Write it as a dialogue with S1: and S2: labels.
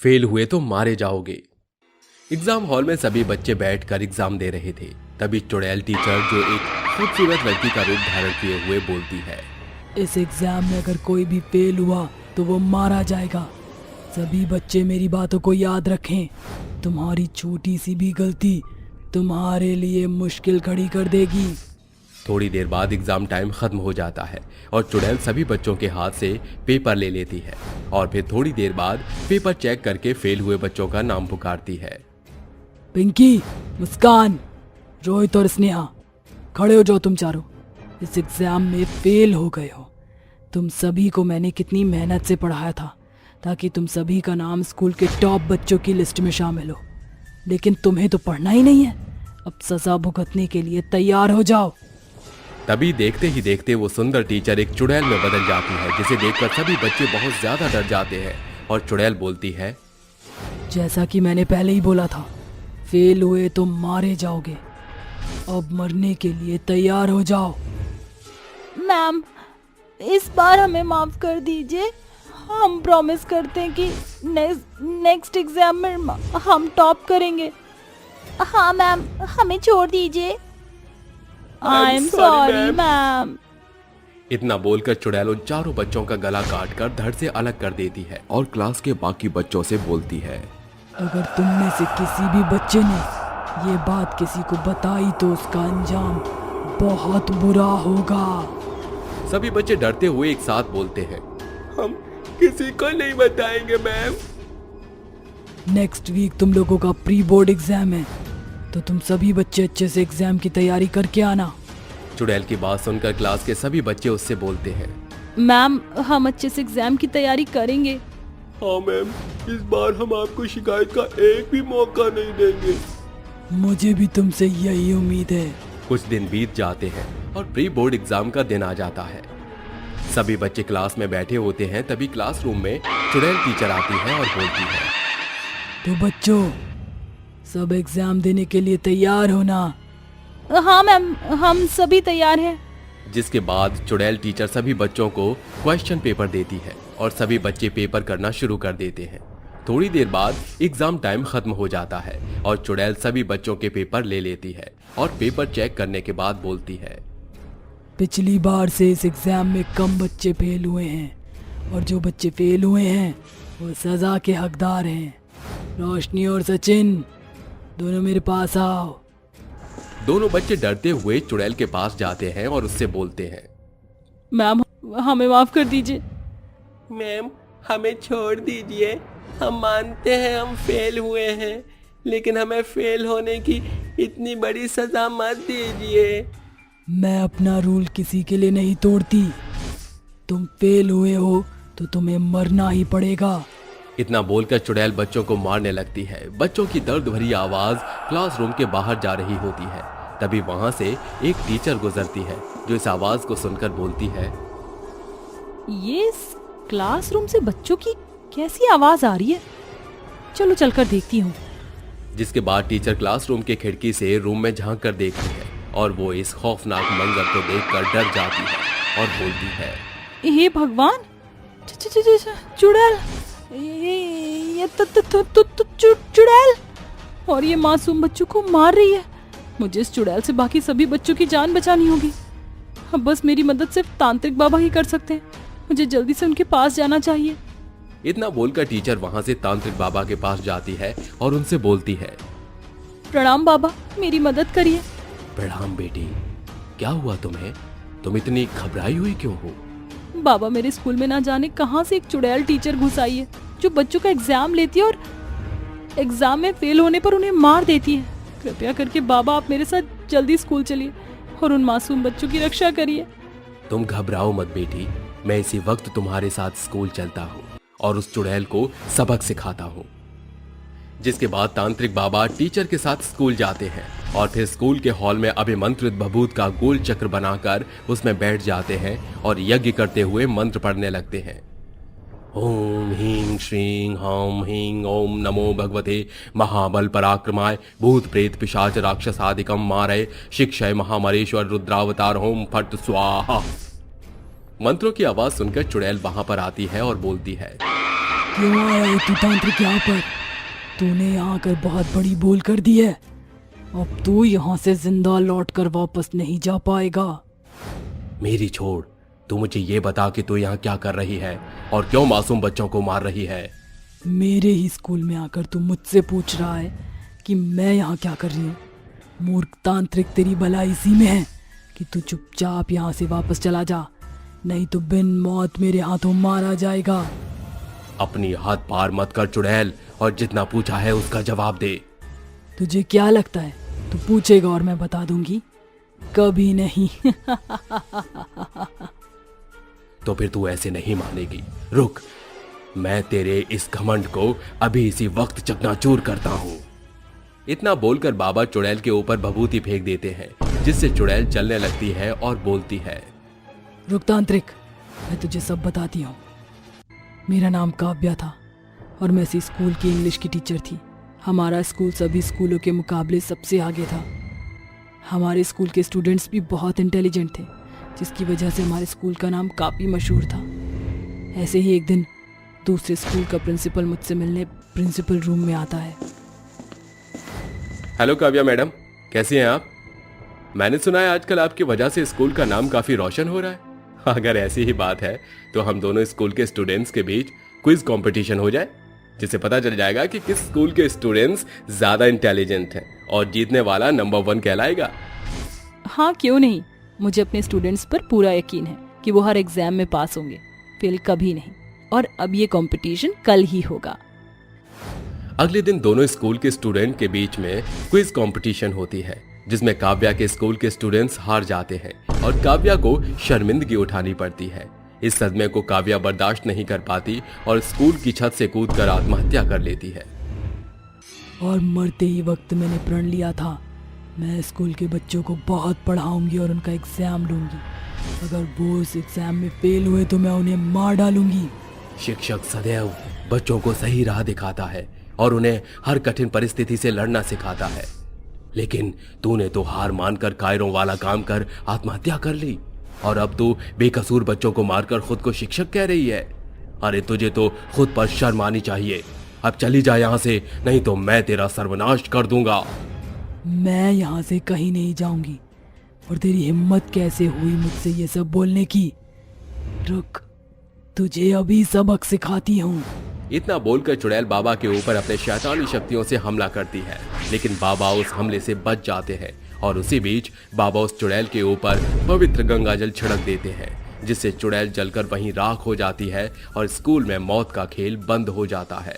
S1: Fail हुए तो मारे जाओगे। एग्जाम हॉल में सभी बच्चे बैठकर एग्जाम दे रहे थे। तभी चुड़ैल टीचर, जो एक खूबसूरत लड़की का रूप धारण किए हुए, बोलती है,
S2: इस एग्जाम में अगर कोई भी फेल हुआ तो वो मारा जाएगा। सभी बच्चे मेरी बातों को याद रखें। तुम्हारी छोटी सी भी गलती तुम्हारे लिए मुश्किल खड़ी कर देगी।
S1: थोड़ी देर बाद एग्जाम टाइम खत्म हो जाता है और चुड़ैल सभी बच्चों के हाथ से पेपर ले लेती है और फिर थोड़ी देर बाद पेपर चेक करके फेल हुए बच्चों का नाम पुकारती है।
S2: पिंकी, मुस्कान, रोहित और स्नेहा, खड़े हो जाओ तुम चारों। इस एग्जाम में फेल हो गए हो। तुम सभी को मैंने कितनी मेहनत से पढ़ाया था ताकि तुम सभी का नाम स्कूल के टॉप बच्चों की लिस्ट में शामिल हो, लेकिन तुम्हें तो पढ़ना ही नहीं है। अब सजा भुगतने के लिए तैयार हो जाओ।
S1: तभी देखते ही देखते वो सुंदर टीचर एक चुड़ैल में बदल जाती है, जिसे देखकर सभी बच्चे बहुत ज्यादा डर जाते हैं और चुड़ैल बोलती है,
S2: जैसा कि मैंने पहले ही बोला था, फेल हुए तो मारे जाओगे। अब मरने के लिए तैयार हो जाओ।
S3: मैम, इस बार हमें माफ कर दीजिए। हम प्रॉमिस करते हैं कि नेक्स्ट एग्जाम में हम टॉप करेंगे। हाँ मैम, हमें छोड़ दीजिए। I am sorry ma'am.
S1: इतना बोलकर चुड़ैल उन चारों बच्चों का गला काटकर धड़ से अलग कर देती है और क्लास के बाकी बच्चों से बोलती है,
S2: अगर तुम में से किसी भी बच्चे ने ये बात किसी को बताई तो उसका अंजाम बहुत बुरा होगा।
S1: सभी बच्चे डरते हुए एक साथ बोलते हैं, हम किसी को नहीं बताएंगे मैम।
S2: नेक्स्ट वीक तुम लोगों का प्री बोर्ड एग्जाम है, तो तुम सभी बच्चे अच्छे से एग्जाम की तैयारी करके आना।
S1: चुड़ैल की बात सुनकर क्लास के सभी बच्चे उससे बोलते हैं,
S3: मैम, हम अच्छे से एग्जाम की तैयारी करेंगे।
S1: हाँ मैम, इस बार हम आपको शिकायत का एक भी मौका नहीं देंगे।
S2: मुझे भी तुमसे यही उम्मीद है।
S1: कुछ दिन बीत जाते हैं और प्री बोर्ड एग्जाम का दिन आ जाता है। सभी बच्चे क्लास में बैठे होते हैं। तभी क्लासरूम में चुड़ैल टीचर आती है और बोलती है,
S2: तो बच्चों, सब एग्जाम देने के लिए तैयार हो ना?
S3: हाँ मैम, हम सभी तैयार हैं।
S1: जिसके बाद चुड़ैल टीचर सभी बच्चों को क्वेश्चन पेपर देती है और सभी बच्चे पेपर करना शुरू कर देते हैं। थोड़ी देर बाद एग्जाम टाइम खत्म हो जाता है और चुड़ैल सभी बच्चों के पेपर ले लेती है और पेपर चेक करने के बाद बोलती है,
S2: पिछली बार से इस एग्जाम में कम बच्चे फेल हुए हैं और जो बच्चे फेल हुए हैं वो सजा के हकदार हैं। रोशनी और सचिन, दोनों मेरे पास आओ।
S1: दोनों बच्चे डरते हुए चुड़ैल के पास जाते हैं और उससे बोलते हैं,
S3: मैम, हमें माफ कर दीजिए।
S4: मैम, हमें छोड़ दीजिए। हम मानते हैं हम फेल हुए हैं, लेकिन हमें फेल होने की इतनी बड़ी सजा मत दीजिए।
S2: मैं अपना रूल किसी के लिए नहीं तोड़ती। तुम फेल हुए हो तो तुम्हें मरना ही पड़ेगा।
S1: इतना बोलकर चुड़ैल बच्चों को मारने लगती है। बच्चों की दर्द भरी आवाज क्लासरूम के बाहर जा रही होती है। तभी वहां से एक टीचर गुजरती है जो इस आवाज को सुनकर बोलती है,
S3: ये क्लासरूम से बच्चों की कैसी आवाज आ रही है? चलो चलकर देखती हूँ।
S1: जिसके बाद टीचर क्लासरूम के खिड़की से रूम में झांक कर देखती है और वो इस खौफनाक मंजर को देखकर डर जाती है और बोलती है,
S3: हे भगवान, चुड़ैल, ये चुड़ैल और ये मासूम बच्चों को मार रही है। मुझे इस चुड़ैल से बाकी सभी बच्चों की जान बचानी होगी। अब बस मेरी मदद सिर्फ तांत्रिक बाबा ही कर सकते हैं। मुझे जल्दी से उनके पास जाना चाहिए।
S1: इतना बोलकर टीचर वहां से तांत्रिक बाबा के पास जाती है और उनसे बोलती है,
S3: प्रणाम बाबा, मेरी मदद करिए।
S1: प्रणाम बेटी, क्या हुआ तुम्हें? तुम इतनी घबराई हुई क्यों हो?
S3: बाबा, मेरे स्कूल में ना जाने कहां से एक चुड़ैल टीचर घुस आई है जो बच्चों का एग्जाम लेती है और एग्जाम में फेल होने पर उन्हें मार देती है। कृपया करके बाबा, आप मेरे साथ जल्दी स्कूल चलिए और उन मासूम बच्चों की रक्षा करिए।
S1: तुम घबराओ मत बेटी, मैं इसी वक्त तुम्हारे साथ स्कूल चलता हूँ और उस चुड़ैल को सबक सिखाता हूँ। जिसके बाद तांत्रिक बाबा टीचर के साथ स्कूल जाते हैं और फिर स्कूल के हॉल में अभिमंत्रित भभूत का गोल चक्र बनाकर उसमें बैठ जाते हैं और यज्ञ करते हुए मंत्र पढ़ने लगते हैं। ओम ह्रीं श्रीं ह्रां ह्रीं ओम नमो भगवते महाबल पराक्रमाय भूत प्रेत पिशाच राक्षसादिकम मारय शिक्षय महामरेश्वर रुद्रावतार होम फट स्वाहा। मंत्रों की आवाज सुनकर चुड़ैल वहां पर आती है और बोलती है,
S2: क्यों आया है तू तांत्रिक यहाँ पर? तूने यहाँ आकर बहुत बड़ी भूल कर दी है। अब तू यहाँ से जिंदा लौट कर वापस नहीं जा पाएगा।
S1: मेरी छोड़, तू मुझे ये बता कि तू यहाँ क्या कर रही है और क्यों मासूम बच्चों को मार रही है।
S2: मेरे ही स्कूल में आकर तू मुझसे पूछ रहा है कि मैं यहाँ क्या कर रही हूँ? मूर्ख तांत्रिक, तेरी भलाई इसी में है कि तू चुपचाप यहाँ से वापस चला जा, नहीं तो बिन मौत मेरे हाथों मारा जाएगा।
S1: अपनी हाथ पार मत कर चुड़ैल, और जितना पूछा है उसका जवाब दे।
S2: तुझे क्या लगता है तू पूछेगा और मैं बता दूंगी? कभी नहीं।
S1: तो फिर तू ऐसे नहीं मानेगी। रुक, मैं तेरे इस घमंड को अभी इसी वक्त चकनाचूर करता हूँ। इतना बोलकर बाबा चुड़ैल के ऊपर भभूति फेंक देते हैं, जिससे चुड़ैल चलने लगती है और बोलती है।
S2: रुक तांत्रिक, मैं तुझे सब बताती हूँ। मेरा नाम काव्या था और मैं इसी स्कूल की इंग्लिश की टीचर थी। हमारा स्कूल सभी स्कूलों के मुकाबले सबसे आगे था। हमारे स्कूल के स्टूडेंट्स भी बहुत इंटेलिजेंट थे, जिसकी वजह से हमारे स्कूल का नाम काफ़ी मशहूर था। ऐसे ही एक दिन दूसरे स्कूल का प्रिंसिपल मुझसे मिलने प्रिंसिपल रूम में आता है।
S1: हेलो काव्या मैडम, कैसी हैं आप? मैंने सुना है आजकल आपकी वजह से स्कूल का नाम काफी रोशन हो रहा है। अगर ऐसी ही बात है तो हम दोनों स्कूल के स्टूडेंट्स के बीच क्विज कंपटीशन हो जाए, जिससे पता चल जाएगा कि किस स्कूल के स्टूडेंट्स ज्यादा इंटेलिजेंट हैं और जीतने वाला नंबर 1 कहलाएगा।
S3: हाँ, क्यों नहीं। मुझे अपने स्टूडेंट्स पर पूरा यकीन है कि वो हर एग्जाम में पास होंगे, फेल कभी नहीं। और अब ये कंपटीशन कल ही होगा।
S1: अगले दिन दोनों स्कूल के स्टूडेंट के बीच में क्विज कंपटीशन होती है, जिसमें काव्या के स्कूल के स्टूडेंट्स हार जाते हैं और काव्या को शर्मिंदगी उठानी पड़ती है। इस सदमे को काव्या बर्दाश्त नहीं कर पाती और स्कूल की छत से कूदकर आत्महत्या कर लेती है।
S2: और मरते ही वक्त मैंने प्रण लिया था, मैं स्कूल के बच्चों को बहुत पढ़ाऊंगी और उनका एग्जाम लूंगी। अगर वो इस एग्जाम में फेल हुए तो मैं उन्हें मार डालूंगी।
S1: शिक्षक सदैव बच्चों को सही राह दिखाता है और उन्हें हर कठिन परिस्थिति से लड़ना सिखाता है, लेकिन तूने तो हार मानकर कायरों वाला काम कर आत्महत्या कर ली और अब तू बेकसूर बच्चों को मारकर खुद को शिक्षक कह रही है। अरे तुझे तो खुद पर शर्म आनी चाहिए। अब चली जा यहाँ से, नहीं तो मैं तेरा सर्वनाश कर दूंगा।
S2: मैं यहाँ से कहीं नहीं जाऊंगी। और तेरी हिम्मत कैसे हुई मुझसे ये सब बोलने की? रुक, तुझे अभी सबक सिखाती हूँ।
S1: इतना बोलकर चुड़ैल बाबा के ऊपर अपने शैतानी शक्तियों से हमला करती है, लेकिन बाबा उस हमले से बच जाते हैं और उसी बीच बाबा उस चुड़ैल के ऊपर पवित्र गंगाजल छिड़क देते हैं, जिससे चुड़ैल जलकर वहीं राख हो जाती है और स्कूल में मौत का खेल बंद हो जाता है।